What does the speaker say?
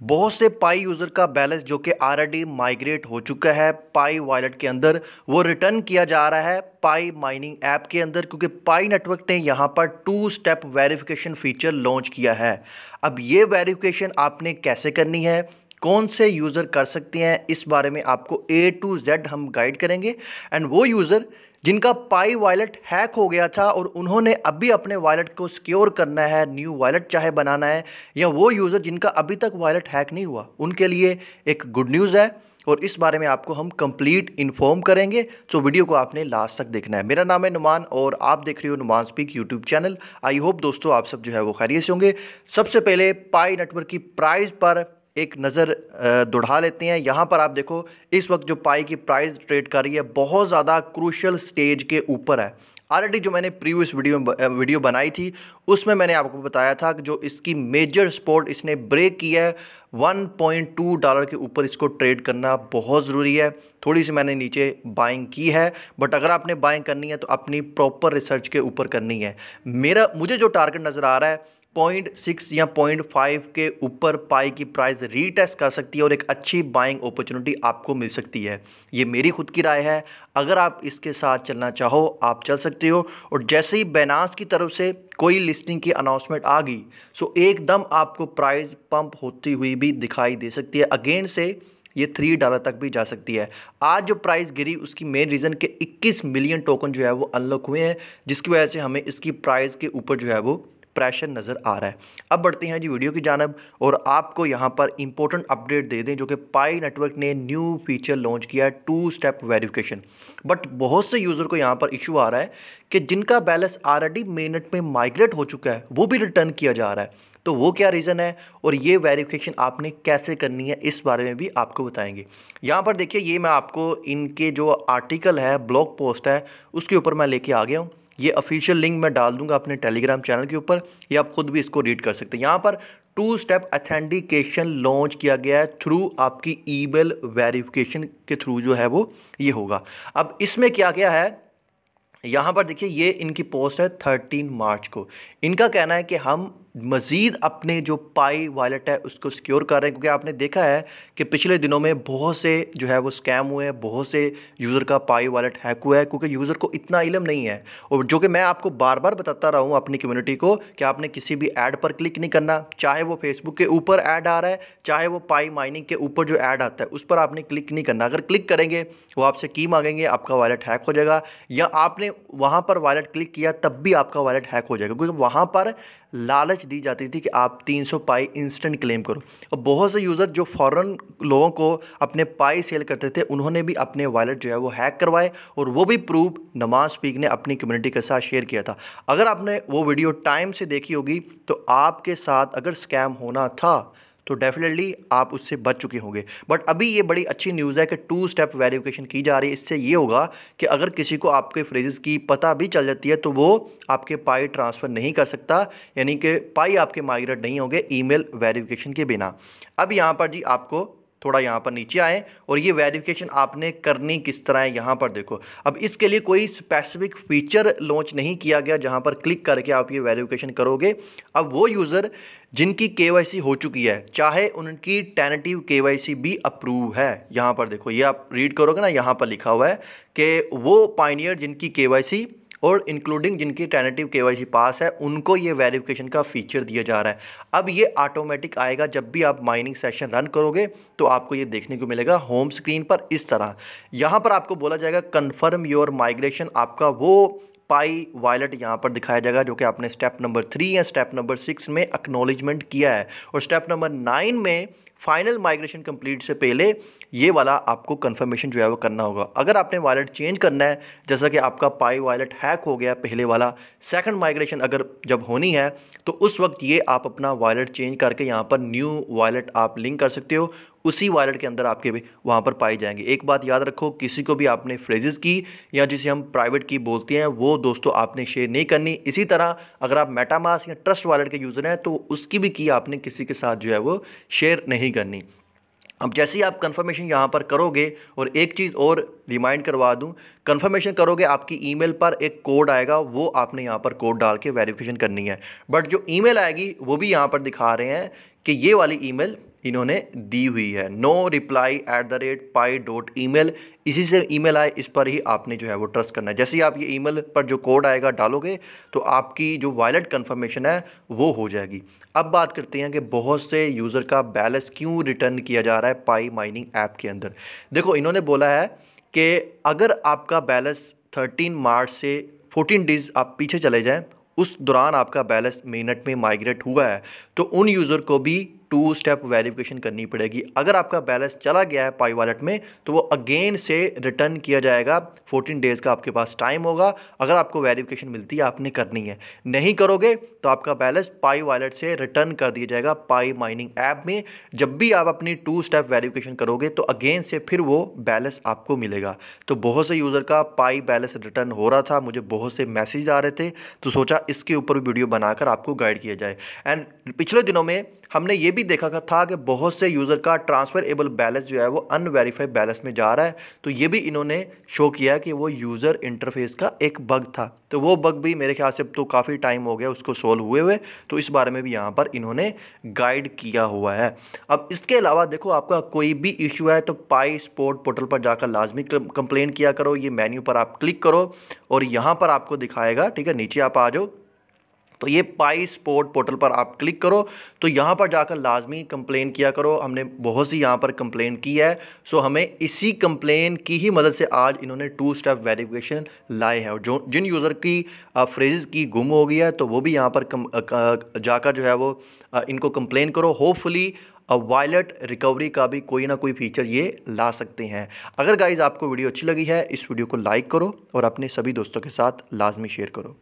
बहुत से पाई यूज़र का बैलेंस जो कि ऑलरेडी माइग्रेट हो चुका है पाई वॉलेट के अंदर, वो रिटर्न किया जा रहा है पाई माइनिंग ऐप के अंदर, क्योंकि पाई नेटवर्क ने यहाँ पर 2 स्टेप वेरिफिकेशन फीचर लॉन्च किया है। अब ये वेरिफिकेशन आपने कैसे करनी है, कौन से यूज़र कर सकते हैं, इस बारे में आपको A to Z हम गाइड करेंगे। एंड वो यूज़र जिनका पाई वॉलेट हैक हो गया था और उन्होंने अभी अपने वॉलेट को सिक्योर करना है, न्यू वॉलेट चाहे बनाना है, या वो यूज़र जिनका अभी तक वॉलेट हैक नहीं हुआ, उनके लिए एक गुड न्यूज़ है और इस बारे में आपको हम कंप्लीट इन्फॉर्म करेंगे। तो वीडियो को आपने लास्ट तक देखना है। मेरा नाम है नुमान और आप देख रहे हो नुमान speak YouTube channel. I hope दोस्तों आप सब जो है वो खैरियत से होंगे। सबसे पहले पाई नेटवर्क की प्राइस पर एक नज़र दौड़ा लेते हैं। यहाँ पर आप देखो इस वक्त जो पाई की प्राइस ट्रेड कर रही है बहुत ज़्यादा क्रूशियल स्टेज के ऊपर है। ऑलरेडी जो मैंने प्रीवियस वीडियो बनाई थी उसमें मैंने आपको बताया था कि जो इसकी मेजर सपोर्ट इसने ब्रेक किया है, $1.2 के ऊपर इसको ट्रेड करना बहुत ज़रूरी है। थोड़ी सी मैंने नीचे बाइंग की है, बट अगर आपने बाइंग करनी है तो अपनी प्रॉपर रिसर्च के ऊपर करनी है। मुझे जो टारगेट नज़र आ रहा है 0.6 या 0.5 के ऊपर पाई की प्राइस रीटेस्ट कर सकती है और एक अच्छी बाइंग अपॉर्चुनिटी आपको मिल सकती है। ये मेरी खुद की राय है। अगर आप इसके साथ चलना चाहो आप चल सकते हो। और जैसे ही बाइनेंस की तरफ से कोई लिस्टिंग की अनाउंसमेंट आ गई सो एकदम आपको प्राइस पंप होती हुई भी दिखाई दे सकती है। अगेन से ये $3 तक भी जा सकती है। आज जो प्राइस गिरी उसकी मेन रीज़न के 21 मिलियन टोकन जो है वो अनलॉक हुए हैं, जिसकी वजह से हमें इसकी प्राइस के ऊपर जो है वो प्रेशर नज़र आ रहा है। अब बढ़ते हैं जी वीडियो की जानब और आपको यहाँ पर इंपॉर्टेंट अपडेट दे दें जो कि पाई नेटवर्क ने न्यू फीचर लॉन्च किया है 2 स्टेप वेरिफिकेशन। बट बहुत से यूज़र को यहाँ पर इशू आ रहा है कि जिनका बैलेंस ऑलरेडी मेनट में माइग्रेट हो चुका है वो भी रिटर्न किया जा रहा है। तो वो क्या रीज़न है और ये वेरिफिकेशन आपने कैसे करनी है इस बारे में भी आपको बताएंगे। यहाँ पर देखिए ये मैं आपको इनके जो आर्टिकल है, ब्लॉग पोस्ट है, उसके ऊपर मैं लेके आ गया हूँ। ये ऑफिशियल लिंक मैं डाल दूंगा अपने टेलीग्राम चैनल के ऊपर, या आप खुद भी इसको रीड कर सकते हैं। यहाँ पर 2 स्टेप ऑथेंटिकेशन लॉन्च किया गया है थ्रू आपकी ईमेल वेरिफिकेशन के थ्रू जो है वो ये होगा। अब इसमें क्या क्या है यहाँ पर देखिए, ये इनकी पोस्ट है 13 मार्च को। इनका कहना है कि हम मज़ीद अपने जो पाई वॉलेट है उसको सिक्योर कर रहे हैं, क्योंकि आपने देखा है कि पिछले दिनों में बहुत से जो है वो स्कैम हुए हैं, बहुत से यूज़र का पाई वॉलेट हैक हुआ है, क्योंकि यूज़र को इतना इल्म नहीं है। और जो कि मैं आपको बार बार बताता रहा हूँ अपनी कम्युनिटी को कि आपने किसी भी ऐड पर क्लिक नहीं करना, चाहे वो फेसबुक के ऊपर ऐड आ रहा है, चाहे वो पाई माइनिंग के ऊपर जो ऐड आता है उस पर आपने क्लिक नहीं करना। अगर क्लिक करेंगे वो आपसे की मांगेंगे, आपका वॉलेट हैक हो जाएगा, या आपने वहाँ पर वॉलेट क्लिक किया तब भी आपका वॉलेट हैक हो जाएगा, क्योंकि वहाँ पर लालच दी जाती थी कि आप 300 पाई इंस्टेंट क्लेम करो। और बहुत से यूज़र जो फ़ॉरेन लोगों को अपने पाई सेल करते थे उन्होंने भी अपने वॉलेट जो है वो हैक करवाए, और वो भी प्रूफ नमाज स्पीक ने अपनी कम्युनिटी के साथ शेयर किया था। अगर आपने वो वीडियो टाइम से देखी होगी तो आपके साथ अगर स्कैम होना था तो डेफिनेटली आप उससे बच चुके होंगे। बट अभी ये बड़ी अच्छी न्यूज़ है कि 2 स्टेप वेरिफिकेशन की जा रही है। इससे ये होगा कि अगर किसी को आपके फ्रेजेस की पता भी चल जाती है तो वो आपके पाई ट्रांसफ़र नहीं कर सकता, यानी कि पाई आपके माइग्रेट नहीं होंगे ईमेल वेरिफिकेशन के बिना। अब यहाँ पर जी आपको थोड़ा यहाँ पर नीचे आएँ और ये वेरिफिकेशन आपने करनी किस तरह है यहाँ पर देखो। अब इसके लिए कोई स्पेसिफिक फ़ीचर लॉन्च नहीं किया गया जहाँ पर क्लिक करके आप ये वेरिफिकेशन करोगे। अब वो यूज़र जिनकी केवाईसी हो चुकी है, चाहे उनकी टेंटेटिव केवाईसी भी अप्रूव है, यहाँ पर देखो ये आप रीड करोगे ना, यहाँ पर लिखा हुआ है कि वो पायनियर जिनकी केवाईसी और इंक्लूडिंग जिनकी टेंटेटिव केवाईसी पास है उनको ये वेरिफिकेशन का फीचर दिया जा रहा है। अब ये ऑटोमेटिक आएगा जब भी आप माइनिंग सेशन रन करोगे तो आपको ये देखने को मिलेगा होम स्क्रीन पर इस तरह। यहाँ पर आपको बोला जाएगा कन्फर्म योर माइग्रेशन, आपका वो पाई वॉलेट यहाँ पर दिखाया जाएगा जो कि आपने स्टेप नंबर 3 या स्टेप नंबर 6 में एक्नॉलेजमेंट किया है, और स्टेप नंबर 9 में फाइनल माइग्रेशन कंप्लीट से पहले ये वाला आपको कंफर्मेशन जो है वो करना होगा। अगर आपने वॉलेट चेंज करना है, जैसा कि आपका पाई वॉलेट हैक हो गया पहले वाला, सेकंड माइग्रेशन अगर जब होनी है तो उस वक्त ये आप अपना वॉलेट चेंज करके यहाँ पर न्यू वॉलेट आप लिंक कर सकते हो, उसी वॉलेट के अंदर आपके भी वहाँ पर पाई जाएंगे। एक बात याद रखो, किसी को भी आपने फ्रेजेस की या जिसे हम प्राइवेट की बोलते हैं वो दोस्तों आपने शेयर नहीं करनी। इसी तरह अगर आप मेटामास्क या ट्रस्ट वॉलेट के यूज़र हैं तो उसकी भी की आपने किसी के साथ जो है वो शेयर नहीं करनी। अब जैसे ही आप कंफर्मेशन यहाँ पर करोगे, और एक चीज़ और रिमाइंड करवा दूँ, कंफर्मेशन करोगे आपकी ईमेल पर एक कोड आएगा, वो आपने यहाँ पर कोड डाल के वेरिफिकेशन करनी है। बट जो ईमेल आएगी वो भी यहाँ पर दिखा रहे हैं कि ये वाली ईमेल इन्होंने दी हुई है, no@pi.email। इसी से ईमेल आए, इस पर ही आपने जो है वो ट्रस्ट करना है। जैसे ही आप ये ईमेल पर जो कोड आएगा डालोगे तो आपकी जो वॉलेट कन्फर्मेशन है वो हो जाएगी। अब बात करते हैं कि बहुत से यूज़र का बैलेंस क्यों रिटर्न किया जा रहा है पाई माइनिंग ऐप के अंदर। देखो, इन्होंने बोला है कि अगर आपका बैलेंस 13 मार्च से 14 डेज़ आप पीछे चले जाएं, उस दौरान आपका बैलेंस मेनट में माइग्रेट हुआ है, तो उन यूज़र को भी 2 स्टेप वेरिफिकेशन करनी पड़ेगी। अगर आपका बैलेंस चला गया है पाई वॉलेट में तो वो अगेन से रिटर्न किया जाएगा। 14 डेज़ का आपके पास टाइम होगा। अगर आपको वेरिफिकेशन मिलती है आपने करनी है, नहीं करोगे तो आपका बैलेंस पाई वॉलेट से रिटर्न कर दिया जाएगा पाई माइनिंग ऐप में। जब भी आप अपनी 2 स्टेप वेरिफिकेशन करोगे तो अगेन से फिर वो बैलेंस आपको मिलेगा। तो बहुत से यूज़र का पाई बैलेंस रिटर्न हो रहा था, मुझे बहुत से मैसेज आ रहे थे, तो सोचा इसके ऊपर वीडियो बनाकर आपको गाइड किया जाए। एंड पिछले दिनों में हमने ये भी देखा था कि बहुत से यूज़र का ट्रांसफरेबल बैलेंस जो है वो अनवेरीफाइड बैलेंस में जा रहा है। तो ये भी इन्होंने शो किया कि वो यूज़र इंटरफेस का एक बग था। तो वो बग भी मेरे ख्याल से तो काफ़ी टाइम हो गया उसको सोल्व हुए, तो इस बारे में भी यहाँ पर इन्होंने गाइड किया हुआ है। अब इसके अलावा देखो, आपका कोई भी इशू है तो पाई सपोर्ट पोर्टल पर जाकर लाजमी कंप्लेन किया करो। ये मेन्यू पर आप क्लिक करो और यहाँ पर आपको दिखाएगा, ठीक है, नीचे आप आ जाओ तो ये पाई सपोर्ट पोर्टल पर आप क्लिक करो तो यहाँ पर जाकर लाजमी कंप्लेन किया करो। हमने बहुत सी यहाँ पर कंप्लेन की है, सो हमें इसी कंप्लेन की ही मदद से आज इन्होंने 2 स्टेप वेरिफिकेशन लाए हैं। और जो जिन यूज़र की फ्रेजेस की गुम हो गई है तो वो भी यहाँ पर जाकर जो है वो इनको कंप्लेन करो। होपफुली वॉलेट रिकवरी का भी कोई ना कोई फीचर ये ला सकते हैं। अगर गाइज़ आपको वीडियो अच्छी लगी है, इस वीडियो को लाइक करो और अपने सभी दोस्तों के साथ लाजमी शेयर करो।